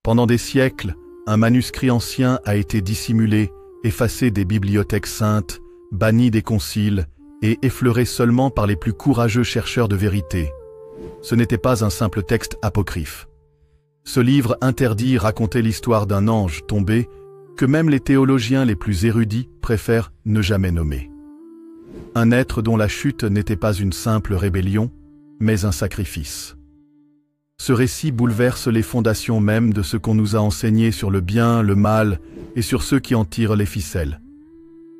Pendant des siècles, un manuscrit ancien a été dissimulé, effacé des bibliothèques saintes, banni des conciles et effleuré seulement par les plus courageux chercheurs de vérité. Ce n'était pas un simple texte apocryphe. Ce livre interdit racontait l'histoire d'un ange tombé que même les théologiens les plus érudits préfèrent ne jamais nommer. Un être dont la chute n'était pas une simple rébellion, mais un sacrifice. Ce récit bouleverse les fondations mêmes de ce qu'on nous a enseigné sur le bien, le mal et sur ceux qui en tirent les ficelles.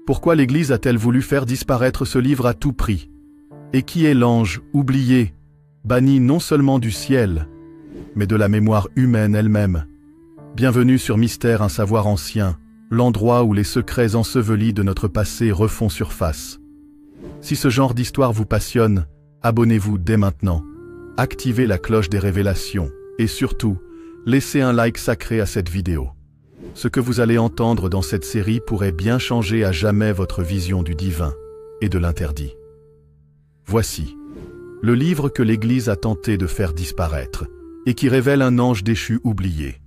Pourquoi l'Église a-t-elle voulu faire disparaître ce livre à tout prix? Et qui est l'ange oublié, banni non seulement du ciel, mais de la mémoire humaine elle-même? Bienvenue sur Mystère, un savoir ancien, l'endroit où les secrets ensevelis de notre passé refont surface. Si ce genre d'histoire vous passionne, abonnez-vous dès maintenant, activez la cloche des révélations et surtout, laissez un like sacré à cette vidéo. Ce que vous allez entendre dans cette série pourrait bien changer à jamais votre vision du divin et de l'interdit. Voici le livre que l'Église a tenté de faire disparaître et qui révèle un ange déchu oublié.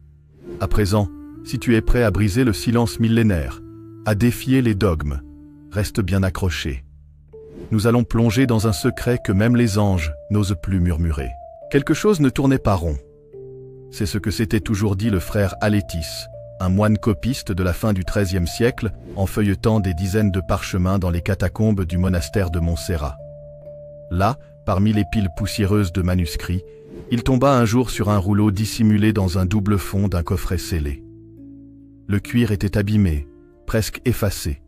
À présent, si tu es prêt à briser le silence millénaire, à défier les dogmes, reste bien accroché. Nous allons plonger dans un secret que même les anges n'osent plus murmurer. Quelque chose ne tournait pas rond. C'est ce que s'était toujours dit le frère Alétis, un moine copiste de la fin du XIIIe siècle, en feuilletant des dizaines de parchemins dans les catacombes du monastère de Montserrat. Là, parmi les piles poussiéreuses de manuscrits, il tomba un jour sur un rouleau dissimulé dans un double fond d'un coffret scellé. Le cuir était abîmé, presque effacé,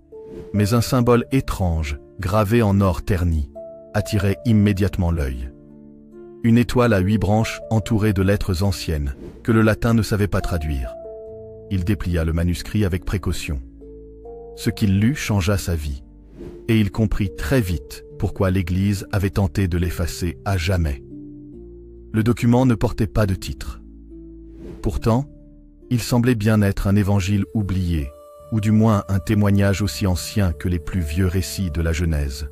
mais un symbole étrange, gravé en or terni, attirait immédiatement l'œil. Une étoile à 8 branches entourée de lettres anciennes, que le latin ne savait pas traduire. Il déplia le manuscrit avec précaution. Ce qu'il lut changea sa vie, et il comprit très vite pourquoi l'Église avait tenté de l'effacer à jamais. Le document ne portait pas de titre. Pourtant, il semblait bien être un évangile oublié, ou du moins un témoignage aussi ancien que les plus vieux récits de la Genèse.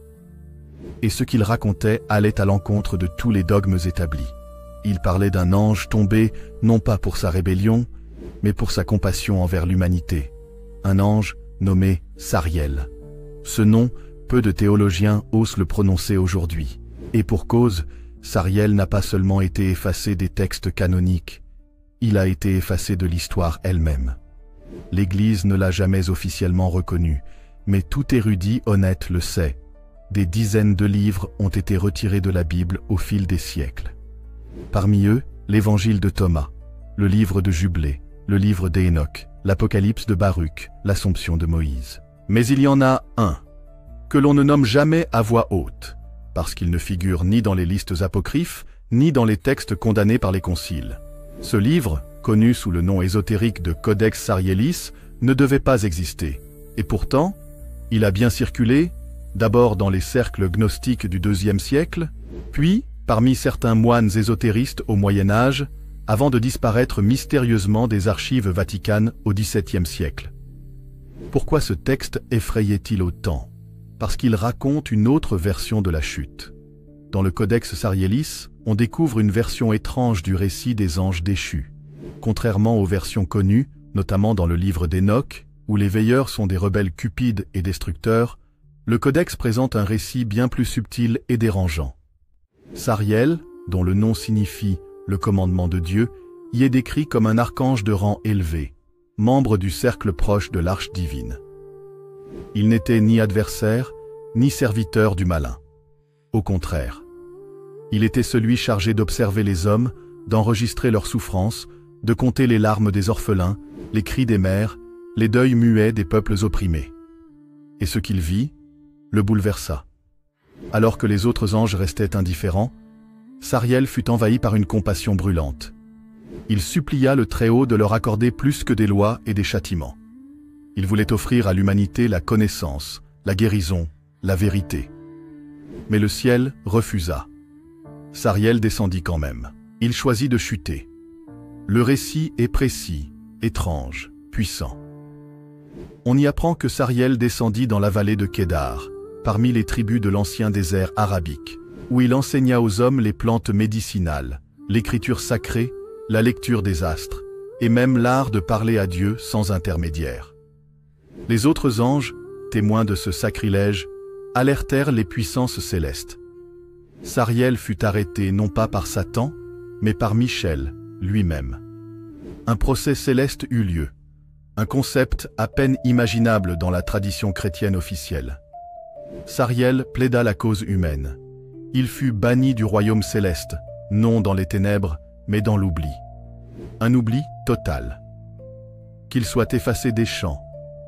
Et ce qu'il racontait allait à l'encontre de tous les dogmes établis. Il parlait d'un ange tombé, non pas pour sa rébellion, mais pour sa compassion envers l'humanité. Un ange nommé Sariel. Ce nom, peu de théologiens osent le prononcer aujourd'hui. Et pour cause, Sariel n'a pas seulement été effacé des textes canoniques, il a été effacé de l'histoire elle-même. L'Église ne l'a jamais officiellement reconnu, mais tout érudit honnête le sait. Des dizaines de livres ont été retirés de la Bible au fil des siècles. Parmi eux, l'Évangile de Thomas, le livre de Jubilée, le livre d'Hénoch, l'Apocalypse de Baruch, l'Assomption de Moïse. Mais il y en a un, que l'on ne nomme jamais à voix haute, parce qu'il ne figure ni dans les listes apocryphes, ni dans les textes condamnés par les conciles. Ce livre, connu sous le nom ésotérique de Codex Sarielis, ne devait pas exister. Et pourtant, il a bien circulé, d'abord dans les cercles gnostiques du IIe siècle, puis parmi certains moines ésotéristes au Moyen Âge, avant de disparaître mystérieusement des archives vaticanes au XVIIe siècle. Pourquoi ce texte effrayait-il autant? Parce qu'il raconte une autre version de la chute. Dans le Codex Sarielis, on découvre une version étrange du récit des anges déchus. Contrairement aux versions connues, notamment dans le livre d'Hénoch, où les veilleurs sont des rebelles cupides et destructeurs, le Codex présente un récit bien plus subtil et dérangeant. Sariel, dont le nom signifie « le commandement de Dieu », y est décrit comme un archange de rang élevé, membre du cercle proche de l'arche divine. Il n'était ni adversaire, ni serviteur du malin. Au contraire, il était celui chargé d'observer les hommes, d'enregistrer leurs souffrances, de compter les larmes des orphelins, les cris des mères, les deuils muets des peuples opprimés. Et ce qu'il vit le bouleversa. Alors que les autres anges restaient indifférents, Sariel fut envahi par une compassion brûlante. Il supplia le Très-Haut de leur accorder plus que des lois et des châtiments. Il voulait offrir à l'humanité la connaissance, la guérison, la vérité. Mais le ciel refusa. Sariel descendit quand même. Il choisit de chuter. Le récit est précis, étrange, puissant. On y apprend que Sariel descendit dans la vallée de Kédar, parmi les tribus de l'ancien désert arabique, où il enseigna aux hommes les plantes médicinales, l'écriture sacrée, la lecture des astres, et même l'art de parler à Dieu sans intermédiaire. Les autres anges, témoins de ce sacrilège, alertèrent les puissances célestes. Sariel fut arrêté non pas par Satan, mais par Michel lui-même. Un procès céleste eut lieu, un concept à peine imaginable dans la tradition chrétienne officielle. Sariel plaida la cause humaine. Il fut banni du royaume céleste, non dans les ténèbres, mais dans l'oubli. Un oubli total. Qu'il soit effacé des chants,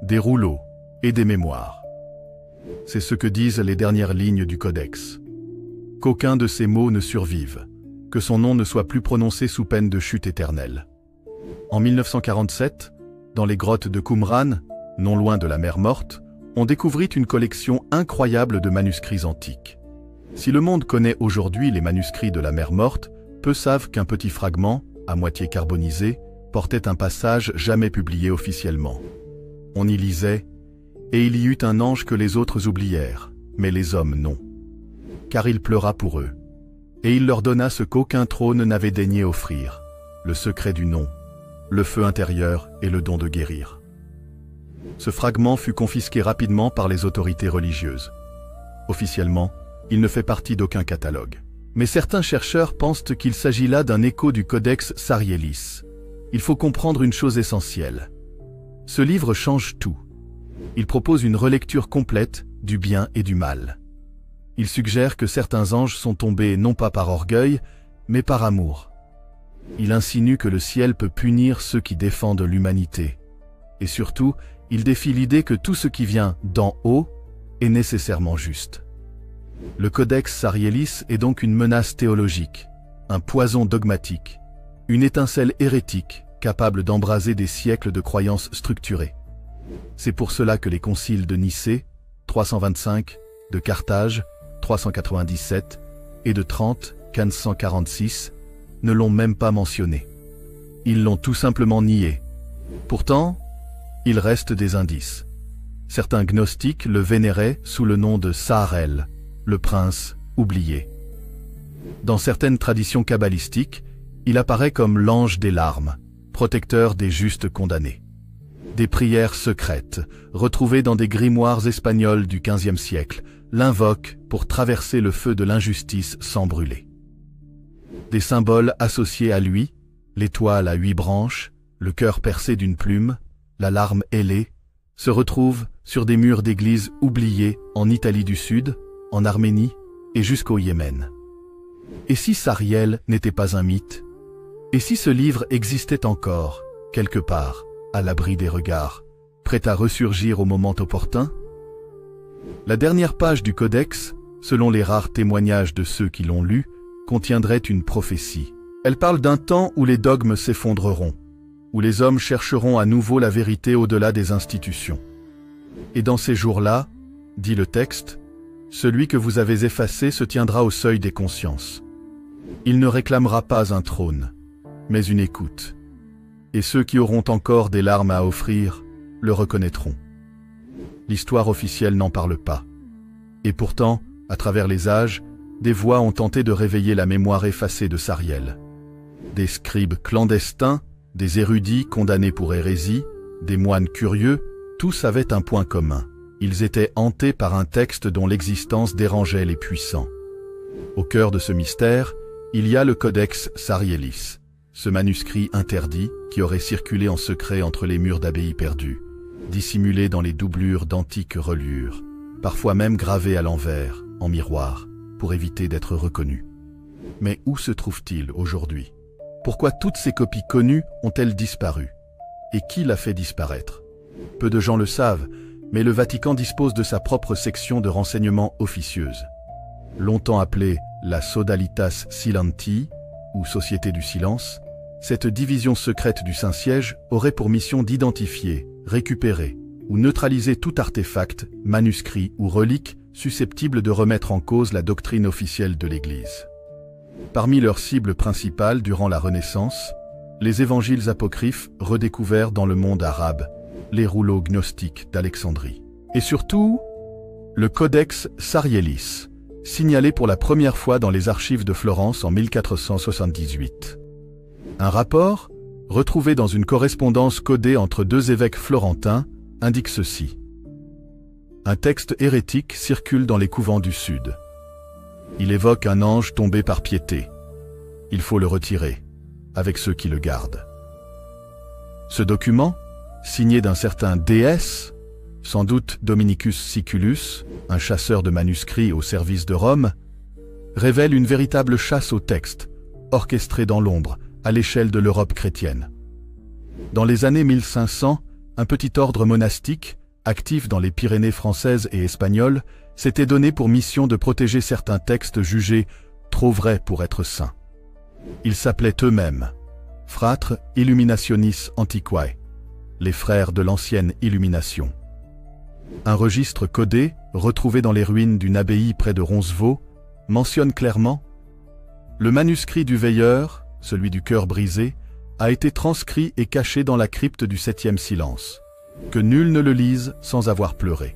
des rouleaux et des mémoires. C'est ce que disent les dernières lignes du Codex. Qu'aucun de ces mots ne survive, que son nom ne soit plus prononcé sous peine de chute éternelle. En 1947, dans les grottes de Qumran, non loin de la mer Morte, on découvrit une collection incroyable de manuscrits antiques. Si le monde connaît aujourd'hui les manuscrits de la mer Morte, peu savent qu'un petit fragment, à moitié carbonisé, portait un passage jamais publié officiellement. On y lisait « Et il y eut un ange que les autres oublièrent, mais les hommes non. Car il pleura pour eux. Et il leur donna ce qu'aucun trône n'avait daigné offrir, le secret du nom, le feu intérieur et le don de guérir. » Ce fragment fut confisqué rapidement par les autorités religieuses. Officiellement, il ne fait partie d'aucun catalogue. Mais certains chercheurs pensent qu'il s'agit là d'un écho du Codex Sarielis. Il faut comprendre une chose essentielle. Ce livre change tout. Il propose une relecture complète du bien et du mal. Il suggère que certains anges sont tombés non pas par orgueil, mais par amour. Il insinue que le ciel peut punir ceux qui défendent l'humanité. Et surtout, il défie l'idée que tout ce qui vient d'en haut est nécessairement juste. Le Codex Sarielis est donc une menace théologique, un poison dogmatique, une étincelle hérétique capable d'embraser des siècles de croyances structurées. C'est pour cela que les conciles de Nicée, 325, de Carthage, 397, et de Trente, 1546, ne l'ont même pas mentionné. Ils l'ont tout simplement nié. Pourtant, il reste des indices. Certains gnostiques le vénéraient sous le nom de Saharel, le prince oublié. Dans certaines traditions kabbalistiques, il apparaît comme l'ange des larmes, protecteur des justes condamnés. Des prières secrètes, retrouvées dans des grimoires espagnols du XVe siècle, l'invoquent pour traverser le feu de l'injustice sans brûler. Des symboles associés à lui, l'étoile à 8 branches, le cœur percé d'une plume, la larme ailée, se retrouvent sur des murs d'églises oubliées en Italie du Sud, en Arménie et jusqu'au Yémen. Et si Sariel n'était pas un mythe? Et si ce livre existait encore, quelque part, à l'abri des regards, prêt à ressurgir au moment opportun? La dernière page du Codex, selon les rares témoignages de ceux qui l'ont lu, contiendrait une prophétie. Elle parle d'un temps où les dogmes s'effondreront, où les hommes chercheront à nouveau la vérité au-delà des institutions. Et dans ces jours-là, dit le texte, celui que vous avez effacé se tiendra au seuil des consciences. Il ne réclamera pas un trône, mais une écoute. Et ceux qui auront encore des larmes à offrir le reconnaîtront. L'histoire officielle n'en parle pas. Et pourtant, à travers les âges, des voix ont tenté de réveiller la mémoire effacée de Sariel. Des scribes clandestins, des érudits condamnés pour hérésie, des moines curieux, tous avaient un point commun. Ils étaient hantés par un texte dont l'existence dérangeait les puissants. Au cœur de ce mystère, il y a le Codex Sarielis, ce manuscrit interdit qui aurait circulé en secret entre les murs d'abbayes perdues, dissimulé dans les doublures d'antiques reliures, parfois même gravé à l'envers, en miroir, pour éviter d'être reconnu. Mais où se trouve-t-il aujourd'hui? Pourquoi toutes ces copies connues ont-elles disparu? Et qui l'a fait disparaître? Peu de gens le savent, mais le Vatican dispose de sa propre section de renseignement officieuse. Longtemps appelée la Sodalitas Silentii, ou Société du Silence, cette division secrète du Saint-Siège aurait pour mission d'identifier, récupérer ou neutraliser tout artefact, manuscrit ou relique susceptible de remettre en cause la doctrine officielle de l'Église. Parmi leurs cibles principales durant la Renaissance, les évangiles apocryphes redécouverts dans le monde arabe, les rouleaux gnostiques d'Alexandrie. Et surtout, le Codex Sarielis, signalé pour la première fois dans les archives de Florence en 1478. Un rapport, retrouvé dans une correspondance codée entre deux évêques florentins, indique ceci. Un texte hérétique circule dans les couvents du Sud. Il évoque un ange tombé par piété. Il faut le retirer, avec ceux qui le gardent. Ce document, signé d'un certain DS, sans doute Dominicus Siculus, un chasseur de manuscrits au service de Rome, révèle une véritable chasse au texte, orchestrée dans l'ombre, à l'échelle de l'Europe chrétienne. Dans les années 1500, un petit ordre monastique, actif dans les Pyrénées françaises et espagnoles, s'était donné pour mission de protéger certains textes jugés trop vrais pour être saints. Ils s'appelaient eux-mêmes Fratres Illuminationis Antiquae, les frères de l'ancienne Illumination. Un registre codé, retrouvé dans les ruines d'une abbaye près de Roncevaux, mentionne clairement « Le manuscrit du veilleur, celui du cœur brisé, a été transcrit et caché dans la crypte du 7e silence. Que nul ne le lise sans avoir pleuré. »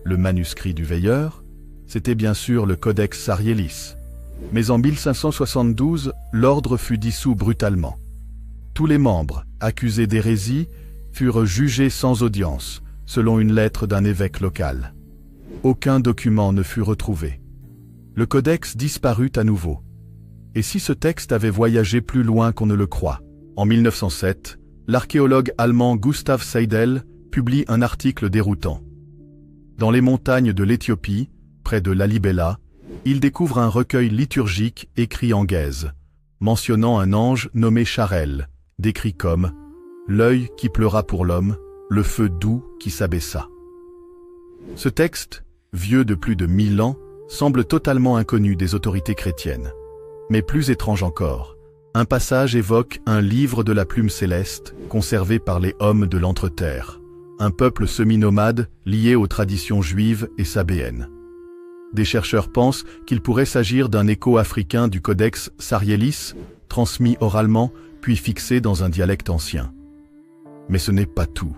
Le manuscrit du veilleur, c'était bien sûr le Codex Sarielis. Mais en 1572, l'ordre fut dissous brutalement. Tous les membres, accusés d'hérésie, furent jugés sans audience, selon une lettre d'un évêque local. Aucun document ne fut retrouvé. Le codex disparut à nouveau. Et si ce texte avait voyagé plus loin qu'on ne le croit? En 1907, l'archéologue allemand Gustav Seidel publie un article déroutant. Dans les montagnes de l'Éthiopie, près de Lalibela, il découvre un recueil liturgique écrit en gaèze, mentionnant un ange nommé Charel, décrit comme « l'œil qui pleura pour l'homme, le feu doux qui s'abaissa ». Ce texte, vieux de plus de 1000 ans, semble totalement inconnu des autorités chrétiennes. Mais plus étrange encore, un passage évoque un livre de la plume céleste conservé par les hommes de l'Entreterre, un peuple semi-nomade lié aux traditions juives et sabéennes. Des chercheurs pensent qu'il pourrait s'agir d'un écho africain du codex Sarielis, transmis oralement puis fixé dans un dialecte ancien. Mais ce n'est pas tout.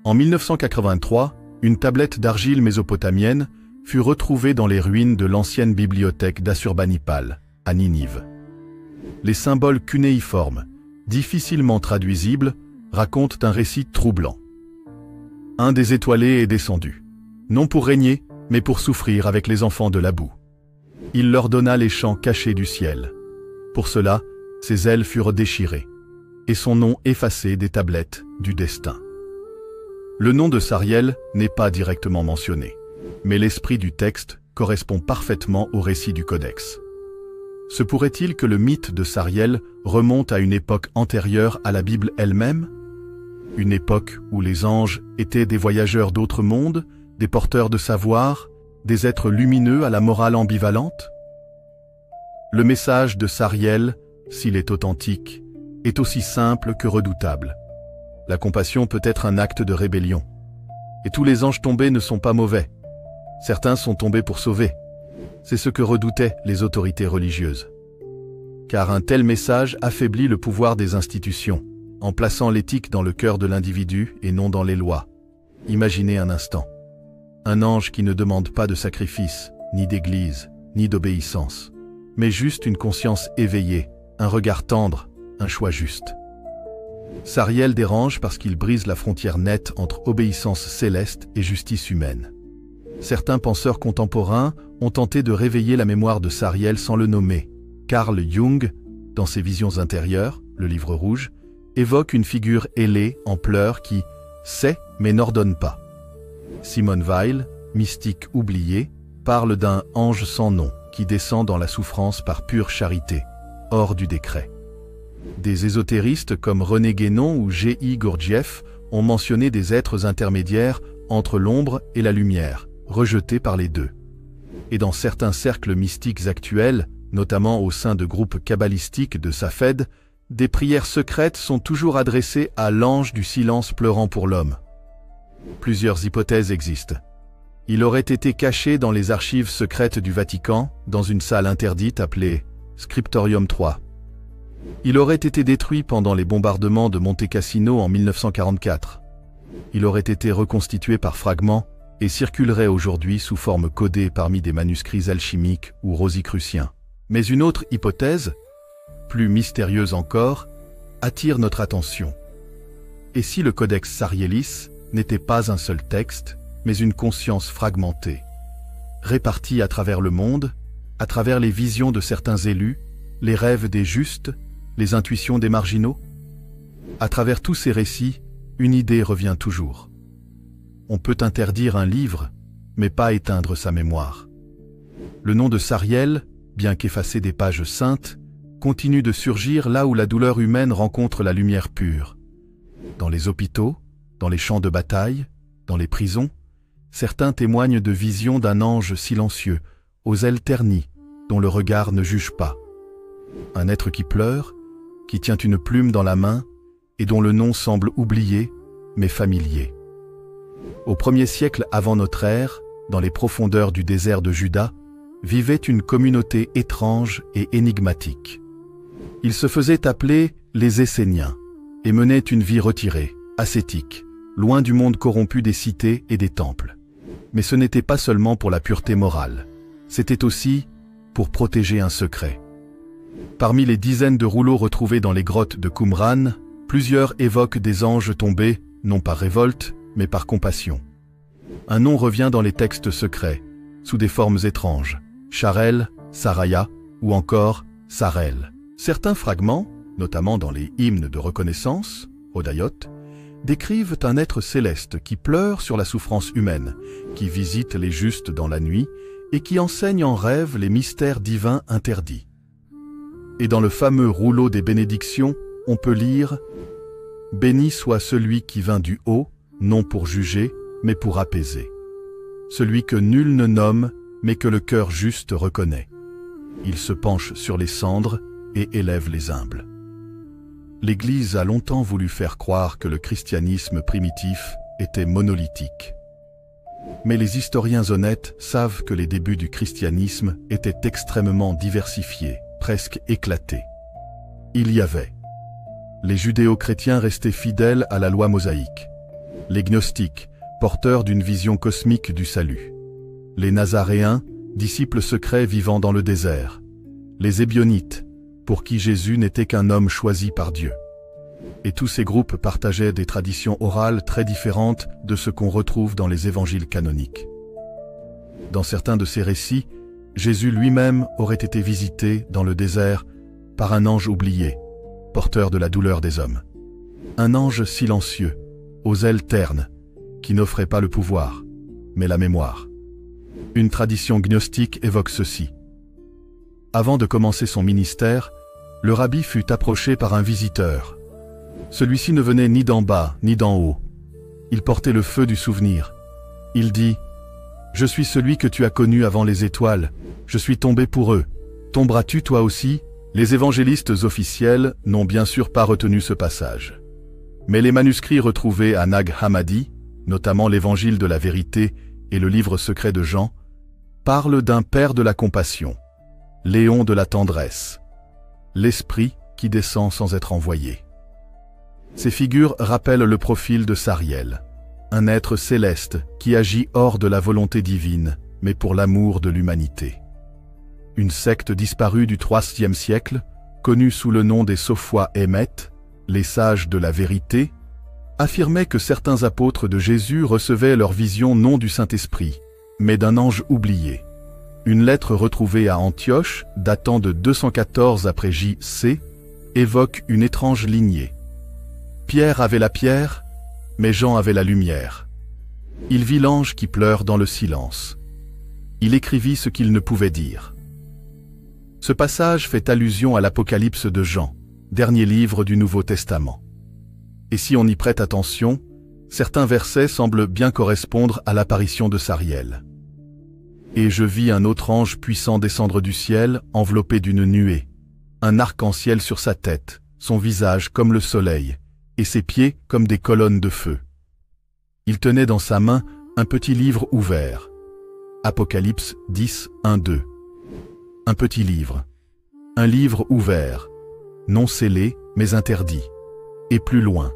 En 1983, une tablette d'argile mésopotamienne fut retrouvée dans les ruines de l'ancienne bibliothèque d'Assurbanipal, à Ninive. Les symboles cunéiformes, difficilement traduisibles, racontent un récit troublant. Un des étoilés est descendu, non pour régner, mais pour souffrir avec les enfants de la boue. Il leur donna les champs cachés du ciel. Pour cela, ses ailes furent déchirées, et son nom effacé des tablettes du destin. Le nom de Sariel n'est pas directement mentionné, mais l'esprit du texte correspond parfaitement au récit du codex. Se pourrait-il que le mythe de Sariel remonte à une époque antérieure à la Bible elle-même? Une époque où les anges étaient des voyageurs d'autres mondes, des porteurs de savoir, des êtres lumineux à la morale ambivalente? Le message de Sariel, s'il est authentique, est aussi simple que redoutable. La compassion peut être un acte de rébellion. Et tous les anges tombés ne sont pas mauvais. Certains sont tombés pour sauver. C'est ce que redoutaient les autorités religieuses. Car un tel message affaiblit le pouvoir des institutions, en plaçant l'éthique dans le cœur de l'individu et non dans les lois. Imaginez un instant. Un ange qui ne demande pas de sacrifice, ni d'église, ni d'obéissance, mais juste une conscience éveillée, un regard tendre, un choix juste. Sariel dérange parce qu'il brise la frontière nette entre obéissance céleste et justice humaine. Certains penseurs contemporains ont tenté de réveiller la mémoire de Sariel sans le nommer. Carl Jung, dans ses Visions intérieures, le livre rouge, évoque une figure ailée en pleurs qui sait mais n'ordonne pas. Simone Weil, mystique oubliée, parle d'un ange sans nom qui descend dans la souffrance par pure charité, hors du décret. Des ésotéristes comme René Guénon ou G.I. Gurdjieff ont mentionné des êtres intermédiaires entre l'ombre et la lumière, rejetés par les deux. Et dans certains cercles mystiques actuels, notamment au sein de groupes kabbalistiques de Safed, des prières secrètes sont toujours adressées à l'ange du silence pleurant pour l'homme. Plusieurs hypothèses existent. Il aurait été caché dans les archives secrètes du Vatican, dans une salle interdite appelée Scriptorium III. Il aurait été détruit pendant les bombardements de Monte Cassino en 1944. Il aurait été reconstitué par fragments et circulerait aujourd'hui sous forme codée parmi des manuscrits alchimiques ou rosicruciens. Mais une autre hypothèse, plus mystérieuse encore, attire notre attention. Et si le Codex Sarielis n'était pas un seul texte, mais une conscience fragmentée, répartie à travers le monde, à travers les visions de certains élus, les rêves des justes, les intuitions des marginaux? À travers tous ces récits, une idée revient toujours. On peut interdire un livre, mais pas éteindre sa mémoire. Le nom de Sariel, bien qu'effacé des pages saintes, continue de surgir là où la douleur humaine rencontre la lumière pure. Dans les hôpitaux, dans les champs de bataille, dans les prisons, certains témoignent de visions d'un ange silencieux, aux ailes ternies, dont le regard ne juge pas. Un être qui pleure, qui tient une plume dans la main et dont le nom semble oublié, mais familier. Au 1er siècle avant notre ère, dans les profondeurs du désert de Juda, vivait une communauté étrange et énigmatique. Ils se faisaient appeler les Esséniens et menaient une vie retirée, ascétique, loin du monde corrompu des cités et des temples. Mais ce n'était pas seulement pour la pureté morale, c'était aussi pour protéger un secret. Parmi les dizaines de rouleaux retrouvés dans les grottes de Qumran, plusieurs évoquent des anges tombés, non par révolte, mais par compassion. Un nom revient dans les textes secrets, sous des formes étranges, Charel, Saraya ou encore Sarel. Certains fragments, notamment dans les hymnes de reconnaissance, Hodayot, décrivent un être céleste qui pleure sur la souffrance humaine, qui visite les justes dans la nuit et qui enseigne en rêve les mystères divins interdits. Et dans le fameux rouleau des bénédictions, on peut lire « Béni soit celui qui vint du haut, non pour juger, mais pour apaiser. Celui que nul ne nomme, mais que le cœur juste reconnaît. Il se penche sur les cendres et élève les humbles. » L'Église a longtemps voulu faire croire que le christianisme primitif était monolithique. Mais les historiens honnêtes savent que les débuts du christianisme étaient extrêmement diversifiés, presque éclatés. Il y avait les judéo-chrétiens restés fidèles à la loi mosaïque, les gnostiques, porteurs d'une vision cosmique du salut, les nazaréens, disciples secrets vivant dans le désert, les ébionites, pour qui Jésus n'était qu'un homme choisi par Dieu. Et tous ces groupes partageaient des traditions orales très différentes de ce qu'on retrouve dans les évangiles canoniques. Dans certains de ces récits, Jésus lui-même aurait été visité dans le désert par un ange oublié, porteur de la douleur des hommes. Un ange silencieux, aux ailes ternes, qui n'offrait pas le pouvoir, mais la mémoire. Une tradition gnostique évoque ceci. Avant de commencer son ministère, le rabbi fut approché par un visiteur. Celui-ci ne venait ni d'en bas, ni d'en haut. Il portait le feu du souvenir. Il dit « Je suis celui que tu as connu avant les étoiles. Je suis tombé pour eux. Tomberas-tu toi aussi ?» Les évangélistes officiels n'ont bien sûr pas retenu ce passage. Mais les manuscrits retrouvés à Nag Hammadi, notamment l'Évangile de la vérité et le livre secret de Jean, parlent d'un père de la compassion, Léon de la tendresse, l'esprit qui descend sans être envoyé. Ces figures rappellent le profil de Sariel, un être céleste qui agit hors de la volonté divine, mais pour l'amour de l'humanité. Une secte disparue du IIIe siècle, connue sous le nom des Sophois Émètes, les sages de la vérité, affirmait que certains apôtres de Jésus recevaient leur vision non du Saint-Esprit, mais d'un ange oublié. Une lettre retrouvée à Antioche, datant de 214 après J.C., évoque une étrange lignée. Pierre avait la pierre, mais Jean avait la lumière. Il vit l'ange qui pleure dans le silence. Il écrivit ce qu'il ne pouvait dire. Ce passage fait allusion à l'Apocalypse de Jean, dernier livre du Nouveau Testament. Et si on y prête attention, certains versets semblent bien correspondre à l'apparition de Sariel. « Et je vis un autre ange puissant descendre du ciel, enveloppé d'une nuée, un arc-en-ciel sur sa tête, son visage comme le soleil, et ses pieds comme des colonnes de feu. Il tenait dans sa main un petit livre ouvert. » Apocalypse 10, 1-2. Un petit livre. Un livre ouvert, non scellé, mais interdit. Et plus loin.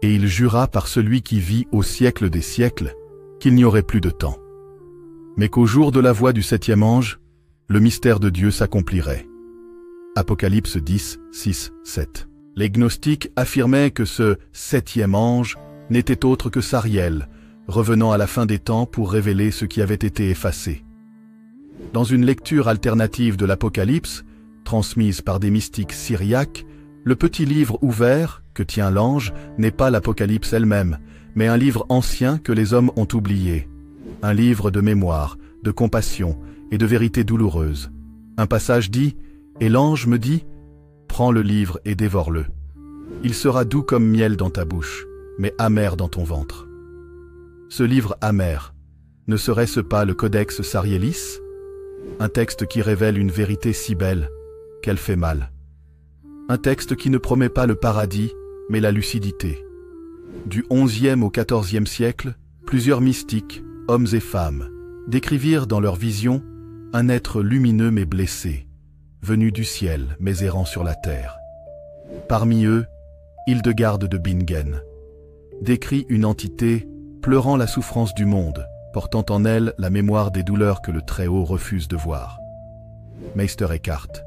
Et il jura par celui qui vit au siècle des siècles, qu'il n'y aurait plus de temps. Mais qu'au jour de la voix du 7e ange, le mystère de Dieu s'accomplirait. Apocalypse 10, 6, 7. Les gnostiques affirmaient que ce septième ange n'était autre que Sariel, revenant à la fin des temps pour révéler ce qui avait été effacé. Dans une lecture alternative de l'Apocalypse, transmise par des mystiques syriaques, le petit livre ouvert que tient l'ange n'est pas l'Apocalypse elle-même, mais un livre ancien que les hommes ont oublié. Un livre de mémoire, de compassion et de vérité douloureuse. Un passage dit « Et l'ange me dit, prends le livre et dévore-le. Il sera doux comme miel dans ta bouche, mais amer dans ton ventre. » Ce livre amer, ne serait-ce pas le Codex Sarielis? Un texte qui révèle une vérité si belle qu'elle fait mal. Un texte qui ne promet pas le paradis, mais la lucidité. Du XIe au XIVe siècle, plusieurs mystiques, hommes et femmes, décrivirent dans leur vision un être lumineux mais blessé, venu du ciel mais errant sur la terre. Parmi eux, Hildegarde de Bingen décrit une entité pleurant la souffrance du monde, portant en elle la mémoire des douleurs que le Très-Haut refuse de voir. Meister Eckhart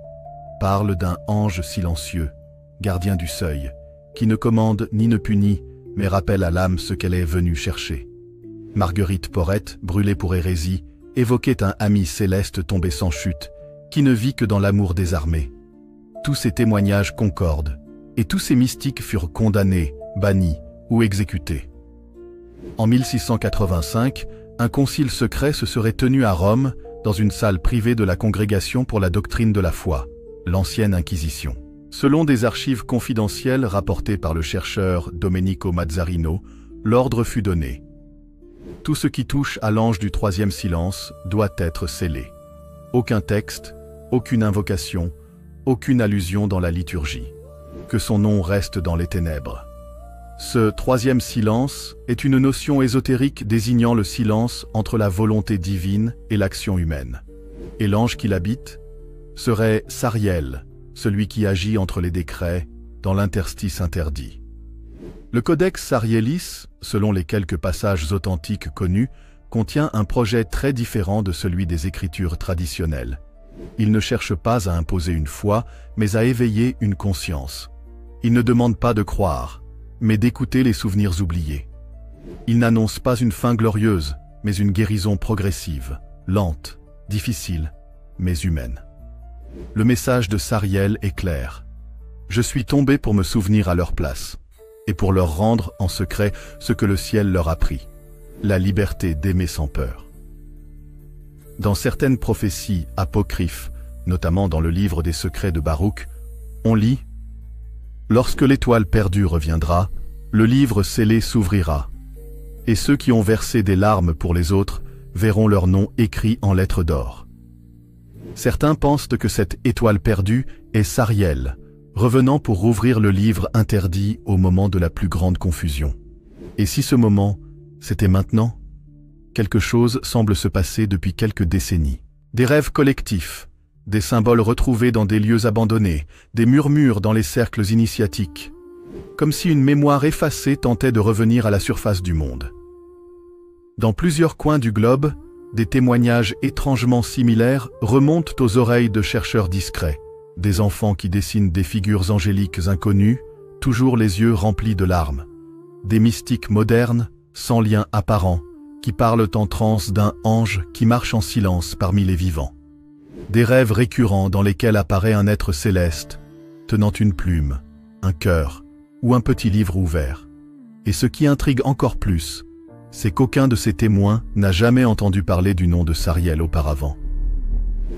parle d'un ange silencieux, gardien du seuil, qui ne commande ni ne punit, mais rappelle à l'âme ce qu'elle est venue chercher. Marguerite Porrette, brûlée pour hérésie, évoquait un ami céleste tombé sans chute, qui ne vit que dans l'amour désarmé. Tous ces témoignages concordent, et tous ces mystiques furent condamnés, bannis ou exécutés. En 1685, un concile secret se serait tenu à Rome, dans une salle privée de la Congrégation pour la doctrine de la foi, l'ancienne Inquisition. Selon des archives confidentielles rapportées par le chercheur Domenico Mazzarino, l'ordre fut donné. Tout ce qui touche à l'ange du troisième silence doit être scellé. Aucun texte, aucune invocation, aucune allusion dans la liturgie. Que son nom reste dans les ténèbres. Ce troisième silence est une notion ésotérique désignant le silence entre la volonté divine et l'action humaine. Et l'ange qui l'habite serait Sariel, celui qui agit entre les décrets, dans l'interstice interdit. Le Codex Sarielis, selon les quelques passages authentiques connus, contient un projet très différent de celui des écritures traditionnelles. Il ne cherche pas à imposer une foi, mais à éveiller une conscience. Il ne demande pas de croire, mais d'écouter les souvenirs oubliés. Il n'annonce pas une fin glorieuse, mais une guérison progressive, lente, difficile, mais humaine. Le message de Sariel est clair. Je suis tombé pour me souvenir à leur place, et pour leur rendre en secret ce que le ciel leur a pris, la liberté d'aimer sans peur. Dans certaines prophéties apocryphes, notamment dans le livre des secrets de Baruch, on lit « Lorsque l'étoile perdue reviendra, le livre scellé s'ouvrira, et ceux qui ont versé des larmes pour les autres verront leur nom écrit en lettres d'or. » Certains pensent que cette étoile perdue est Sariel, revenant pour rouvrir le livre interdit au moment de la plus grande confusion. Et si ce moment, c'était maintenant? Quelque chose semble se passer depuis quelques décennies. Des rêves collectifs, des symboles retrouvés dans des lieux abandonnés, des murmures dans les cercles initiatiques, comme si une mémoire effacée tentait de revenir à la surface du monde. Dans plusieurs coins du globe, des témoignages étrangement similaires remontent aux oreilles de chercheurs discrets, des enfants qui dessinent des figures angéliques inconnues, toujours les yeux remplis de larmes, des mystiques modernes, sans lien apparent, qui parlent en transe d'un ange qui marche en silence parmi les vivants. Des rêves récurrents dans lesquels apparaît un être céleste, tenant une plume, un cœur ou un petit livre ouvert. Et ce qui intrigue encore plus, c'est qu'aucun de ces témoins n'a jamais entendu parler du nom de Sariel auparavant.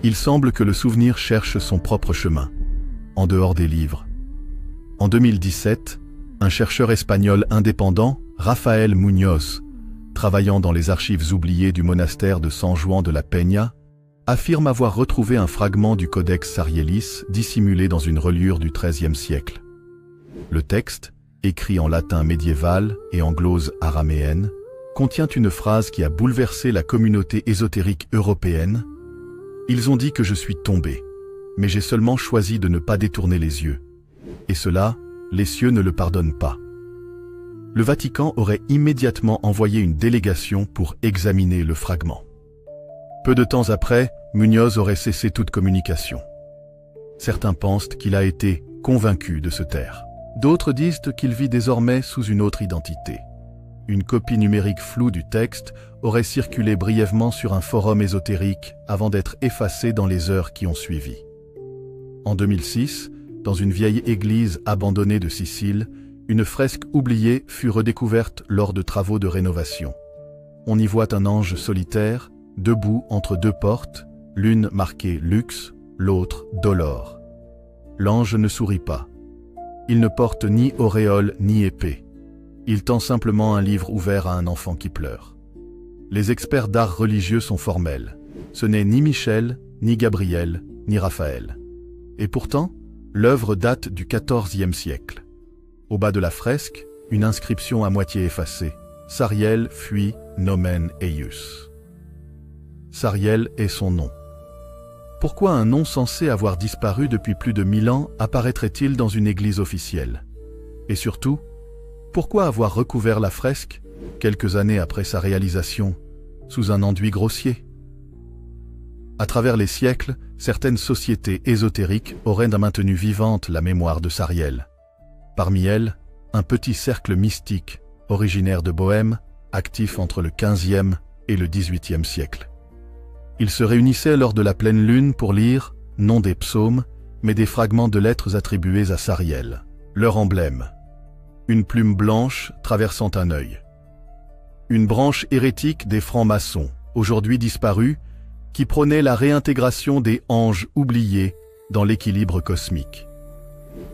Il semble que le souvenir cherche son propre chemin, en dehors des livres. En 2017, un chercheur espagnol indépendant, Rafael Muñoz, travaillant dans les archives oubliées du monastère de San Juan de la Peña, affirme avoir retrouvé un fragment du Codex Sarielis dissimulé dans une reliure du XIIIe siècle. Le texte, écrit en latin médiéval et en glose araméenne, contient une phrase qui a bouleversé la communauté ésotérique européenne. « Ils ont dit que je suis tombé, mais j'ai seulement choisi de ne pas détourner les yeux. Et cela, les cieux ne le pardonnent pas. » Le Vatican aurait immédiatement envoyé une délégation pour examiner le fragment. Peu de temps après, Muñoz aurait cessé toute communication. Certains pensent qu'il a été convaincu de se taire. D'autres disent qu'il vit désormais sous une autre identité. Une copie numérique floue du texte aurait circulé brièvement sur un forum ésotérique avant d'être effacée dans les heures qui ont suivi. En 2006, dans une vieille église abandonnée de Sicile, une fresque oubliée fut redécouverte lors de travaux de rénovation. On y voit un ange solitaire, debout entre deux portes, l'une marquée luxe, l'autre dolore. L'ange ne sourit pas. Il ne porte ni auréole ni épée. Il tend simplement un livre ouvert à un enfant qui pleure. Les experts d'art religieux sont formels. Ce n'est ni Michel, ni Gabriel, ni Raphaël. Et pourtant, l'œuvre date du XIVe siècle. Au bas de la fresque, une inscription à moitié effacée. Sariel fuit nomen eius. Sariel est son nom. Pourquoi un nom censé avoir disparu depuis plus de 1000 ans apparaîtrait-il dans une église officielle? Et surtout, pourquoi avoir recouvert la fresque, quelques années après sa réalisation, sous un enduit grossier? À travers les siècles, certaines sociétés ésotériques auraient maintenu vivante la mémoire de Sariel. Parmi elles, un petit cercle mystique, originaire de Bohême, actif entre le XVe et le XVIIIe siècle. Ils se réunissaient lors de la pleine lune pour lire, non des psaumes, mais des fragments de lettres attribuées à Sariel. Leur emblème: une plume blanche traversant un œil. Une branche hérétique des francs-maçons, aujourd'hui disparue, qui prônait la réintégration des anges oubliés dans l'équilibre cosmique.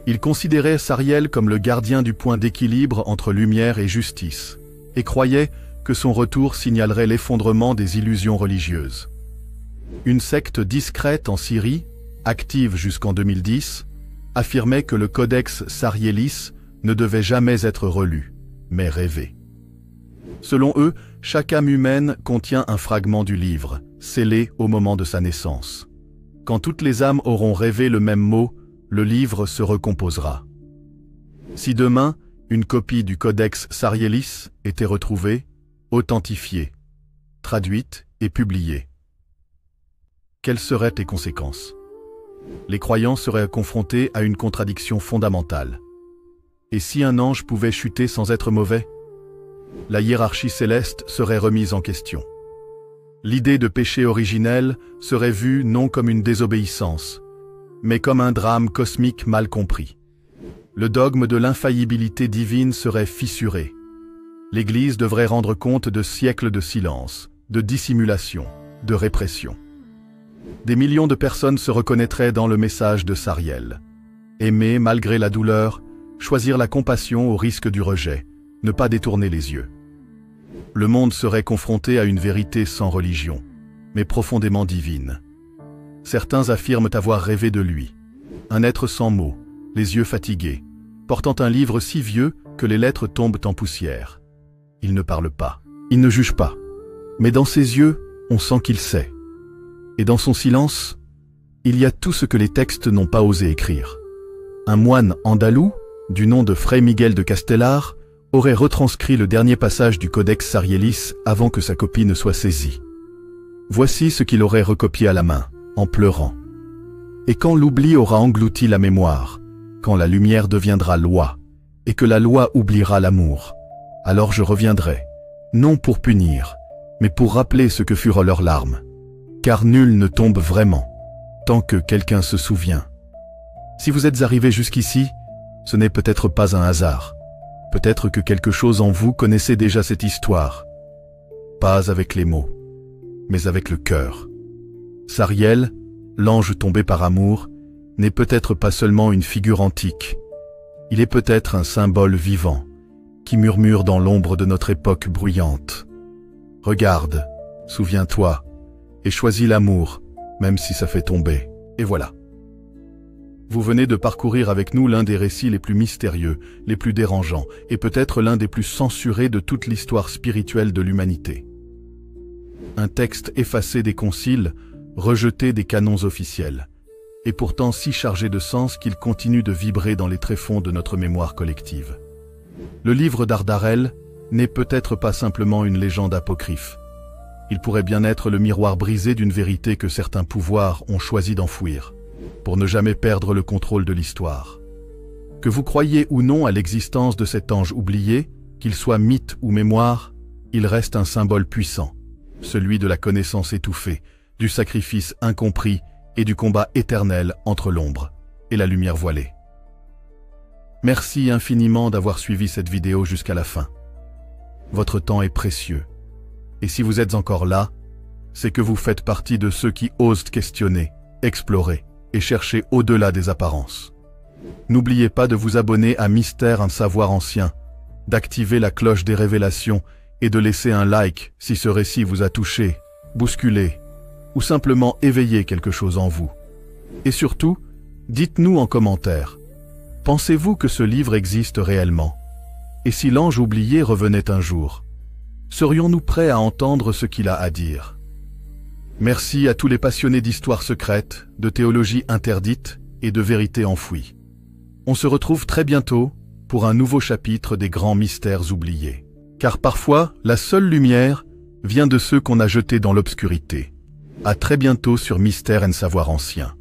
Ils considéraient Sariel comme le gardien du point d'équilibre entre lumière et justice, et croyaient que son retour signalerait l'effondrement des illusions religieuses. Une secte discrète en Syrie, active jusqu'en 2010, affirmait que le codex Sarielis ne devait jamais être relu, mais rêvé. Selon eux, chaque âme humaine contient un fragment du livre, scellé au moment de sa naissance. Quand toutes les âmes auront rêvé le même mot, le livre se recomposera. Si demain, une copie du codex Sarielis était retrouvée, authentifiée, traduite et publiée, quelles seraient les conséquences? Les croyants seraient confrontés à une contradiction fondamentale. Et si un ange pouvait chuter sans être mauvais? La hiérarchie céleste serait remise en question. L'idée de péché originel serait vue non comme une désobéissance, mais comme un drame cosmique mal compris. Le dogme de l'infaillibilité divine serait fissuré. L'Église devrait rendre compte de siècles de silence, de dissimulation, de répression. Des millions de personnes se reconnaîtraient dans le message de Sariel. Aimer malgré la douleur, choisir la compassion au risque du rejet, ne pas détourner les yeux. Le monde serait confronté à une vérité sans religion, mais profondément divine. Certains affirment avoir rêvé de lui, un être sans mots, les yeux fatigués, portant un livre si vieux que les lettres tombent en poussière. Il ne parle pas, il ne juge pas, mais dans ses yeux, on sent qu'il sait. Et dans son silence, il y a tout ce que les textes n'ont pas osé écrire. Un moine andalou, du nom de Fray Miguel de Castellar, aurait retranscrit le dernier passage du Codex Sarielis avant que sa copie ne soit saisie. Voici ce qu'il aurait recopié à la main, en pleurant. Et quand l'oubli aura englouti la mémoire, quand la lumière deviendra loi, et que la loi oubliera l'amour, alors je reviendrai, non pour punir, mais pour rappeler ce que furent leurs larmes. Car nul ne tombe vraiment, tant que quelqu'un se souvient. Si vous êtes arrivé jusqu'ici, ce n'est peut-être pas un hasard. Peut-être que quelque chose en vous connaissait déjà cette histoire. Pas avec les mots, mais avec le cœur. Sariel, l'ange tombé par amour, n'est peut-être pas seulement une figure antique. Il est peut-être un symbole vivant, qui murmure dans l'ombre de notre époque bruyante. Regarde, souviens-toi, et choisis l'amour, même si ça fait tomber. Et voilà. Vous venez de parcourir avec nous l'un des récits les plus mystérieux, les plus dérangeants, et peut-être l'un des plus censurés de toute l'histoire spirituelle de l'humanité. Un texte effacé des conciles, rejeté des canons officiels, et pourtant si chargé de sens qu'il continue de vibrer dans les tréfonds de notre mémoire collective. Le livre d'Ardarel n'est peut-être pas simplement une légende apocryphe. Il pourrait bien être le miroir brisé d'une vérité que certains pouvoirs ont choisi d'enfouir, pour ne jamais perdre le contrôle de l'histoire. Que vous croyiez ou non à l'existence de cet ange oublié, qu'il soit mythe ou mémoire, il reste un symbole puissant, celui de la connaissance étouffée, du sacrifice incompris et du combat éternel entre l'ombre et la lumière voilée. Merci infiniment d'avoir suivi cette vidéo jusqu'à la fin. Votre temps est précieux. Et si vous êtes encore là, c'est que vous faites partie de ceux qui osent questionner, explorer et chercher au-delà des apparences. N'oubliez pas de vous abonner à Mystère, un savoir ancien, d'activer la cloche des révélations et de laisser un like si ce récit vous a touché, bousculé ou simplement éveillé quelque chose en vous. Et surtout, dites-nous en commentaire, pensez-vous que ce livre existe réellement? Et si l'ange oublié revenait un jour, serions-nous prêts à entendre ce qu'il a à dire? Merci à tous les passionnés d'histoires secrètes, de théologie interdite et de vérité enfouie. On se retrouve très bientôt pour un nouveau chapitre des grands mystères oubliés. Car parfois, la seule lumière vient de ceux qu'on a jetés dans l'obscurité. À très bientôt sur Mystère et Savoir Ancien.